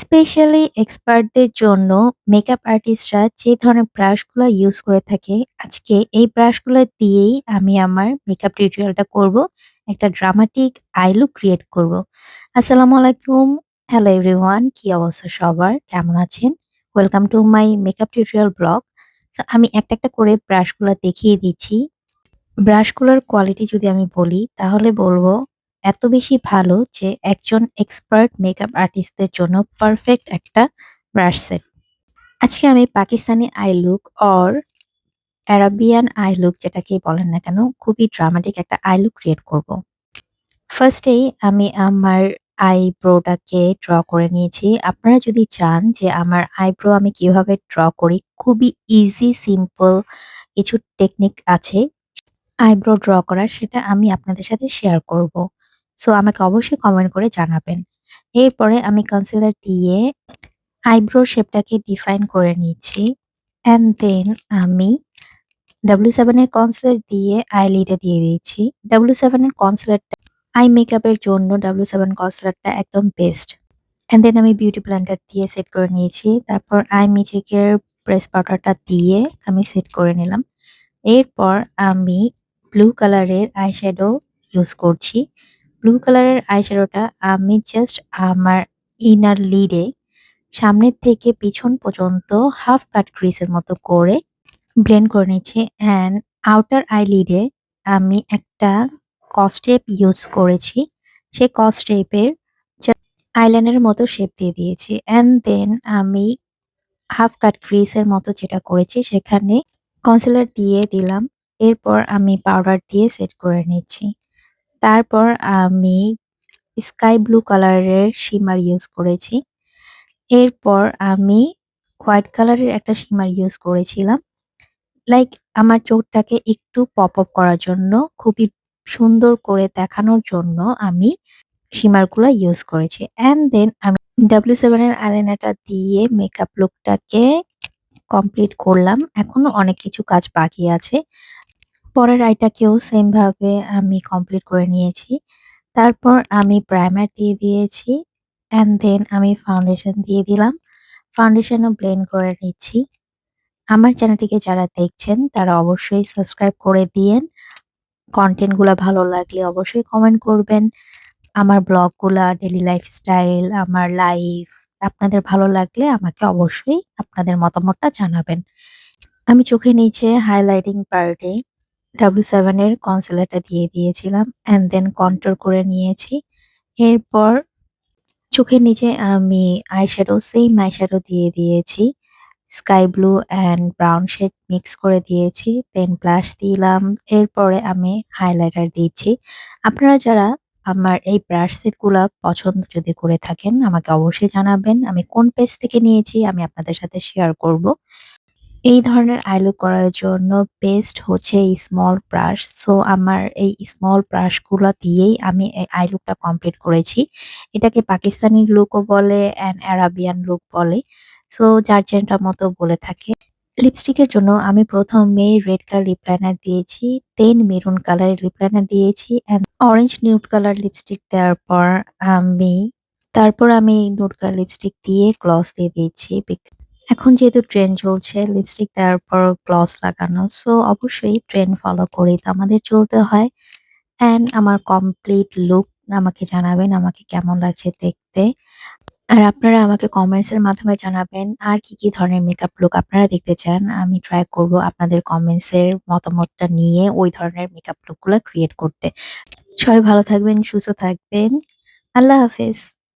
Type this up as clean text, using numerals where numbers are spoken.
Specially এক্সপার্টদের জন্য makeup আর্টিস্টরা যে ধরনের ব্রাশগুলা ইউজ করে থাকে, আজকে এই ব্রাশগুলা দিয়েই আমি আমার মেকআপ টিউটোরিয়ালটা করব। একটা ড্রামাটিক আই লুক ক্রিয়েট করব। আসসালামু আলাইকুম। হ্যালো এভরিওয়ান, কি অবস্থা সবার? কেমন আছেন? Welcome to my makeup tutorial blog. So আমি একটা করে ব্রাশগুলা দেখিয়ে দিচ্ছি। ব্রাশগুলোর কোয়ালিটি যদি আমি বলি তাহলে বলবো এত বেশি ভালো যে একজন এক্সপার্ট মেকআপ আর্টিস্টদের জন্য পারফেক্ট একটা ব্রাশ সেট। আজকে আমি Pakistani eye look or Arabian eye look যেটাকেই বলেন না কেন, খুবই ড্রামাটিক একটা আই লুক ক্রিয়েট করব। ফার্স্টেই আমি আমার আইব্রোটাকে ড্র করে নিয়েছি। আপনারা যদি চান যে আমার আইব্রো আমি কিভাবে ড্র করি, খুবই ইজি সিম্পল কিছু টেকনিক আছে আইব্রো ড্র করার, সেটা আমি আপনাদের সাথে শেয়ার করব। সো আমাকে অবশ্যই কমেন্ট করে জানাবেন। এরপরে আমি কনসিলার দিয়ে আইব্রো শেপটাকে ডিফাইন করে নিচ্ছি। অ্যান্ড দেন আমি W7 এর কনসিলার দিয়ে আইলিডে দিয়ে দিচ্ছি। W7 এর কনসিলারটা আই মেকআপের জন্য W7 কনসিলারটা একদম বেস্ট। অ্যান্ড দেন আমি বিউটি ব্লেন্ডার দিয়ে সেট করে নিয়েছি। তারপর আই ম্যাজিকের প্রেস পাউডারটা দিয়ে আমি সেট করে নিলাম। এরপর আমি ব্লু কালারের আইশ্যাডো ইউজ করছি। ব্লু কালারের আইশ্যাডোটা আমি জাস্ট আমার ইনার লিডে সামনের থেকে পিছন পর্যন্ত হাফ কাট ক্রিজের মতো করে ব্লেন্ড করে নিচ্ছি। অ্যান্ড আউটার আইলিডে আমি একটা কসটেপ ইউজ করেছি। সেই কসটেপের আইলাইনারের মতো শেপ দিয়ে দিয়েছি। অ্যান্ড দেন আমি হাফ কাট ক্রিজের মতো যেটা করেছি সেখানে কনসিলার দিয়ে দিলাম। এরপর আমি পাউডার দিয়ে সেট করে নিচ্ছি। তারপর আমি স্কাই ব্লু কালারের শিমার ইউজ করেছি। এরপর আমি হোয়াইট কালারের একটা শিমার ইউজ করেছিলাম। লাইক আমার চোখটাকে একটু পপ আপ করার জন্য, খুবই সুন্দর করে দেখানোর জন্য আমি শিমারগুলা ইউজ করেছি। অ্যান্ড দেন আমি W7 এর আইলাইনারটা দিয়ে মেকআপ লুকটাকে কমপ্লিট করলাম। এখনো অনেক কিছু কাজ বাকি আছে। পরের আইটাকেও সেম ভাবে আমি কমপ্লিট করে নিয়েছি। তারপর আমি প্রাইমার দিয়ে দিয়েছি। অ্যান্ড দেন আমি ফাউন্ডেশন দিয়ে দিলাম। ফাউন্ডেশনও ব্লেন্ড করে নিচ্ছি। আমার চ্যানেলটিকে যারা দেখছেন তারা অবশ্যই সাবস্ক্রাইব করে দিয়েন। কনটেন্ট গুলা ভালো লাগলে অবশ্যই কমেন্ট করবেন। আমার ব্লগগুলা, ডেইলি লাইফস্টাইল, আমার লাইফ আপনাদের ভালো লাগলে আমাকে অবশ্যই আপনাদের মতামতটা জানাবেন। আমি চোখের নিচে হাইলাইটিং পার্টে W7 এর কনসিলারটা দিয়ে দিয়েছিলাম অ্যান্ড দেন কন্ট্যুর করে নিয়েছি। এরপর চোখের নিচে আমি সেম আইশ্যাডো দিয়ে দিয়েছি। Sky blue and brown shade mix করে দিয়েছি। দেন ব্লাশ দিলাম। এরপরে আমি হাইলাইটার দিচ্ছি। আপনারা যারা আমার এই ব্রাশ সেট গুলা পছন্দ যদি করে থাকেন আমাকে অবশ্যই জানাবেন। আমি কোন পেজ থেকে নিয়েছি আমি আপনাদের সাথে শেয়ার করব। এই ধরনের আই লুক করার জন্য বেস্ট হচ্ছে এই স্মল ব্রাশ। সো আমার এই স্মল ব্রাশগুলা দিয়েই আমি এই আই লুকটা কমপ্লিট করেছি। এটাকে পাকিস্তানি লুকও বলে অ্যান্ড অ্যারাবিয়ান লুক বলে। সো যার যেটা মতো বলে থাকে। লিপস্টিকের জন্য আমি ১ম a red colour lip liner দিয়েছি, দেন মেরুন কালারের লিপ লাইনার দিয়েছি and orange nude colour lipstick দেওয়ার পর আমি নুড কালার লিপস্টিক দিয়ে গ্লস দিয়ে দিয়েছি। এখন যেহেতু ট্রেন্ড চলছে লিপস্টিক দেওয়ার পর গ্লস লাগানো। সো অবশ্যই ট্রেন্ড ফলো করেই তো আমাদের চলতে হয়। অ্যান্ড আমার কমপ্লিট লুক আমাকে জানাবেন আমাকে কেমন লাগছে দেখতে। আর আপনারা আমাকে কমেন্টস এর মাধ্যমে জানাবেন আর কি ধরনের মেকআপ লুক আপনারা দেখতে চান। আমি ট্রাই করব আপনাদের কমেন্টস এর মতামতটা নিয়ে ওই ধরনের মেকআপ লুক গুলা ক্রিয়েট করতে। সবাই ভালো থাকবেন, সুস্থ থাকবেন। আল্লাহ হাফেজ।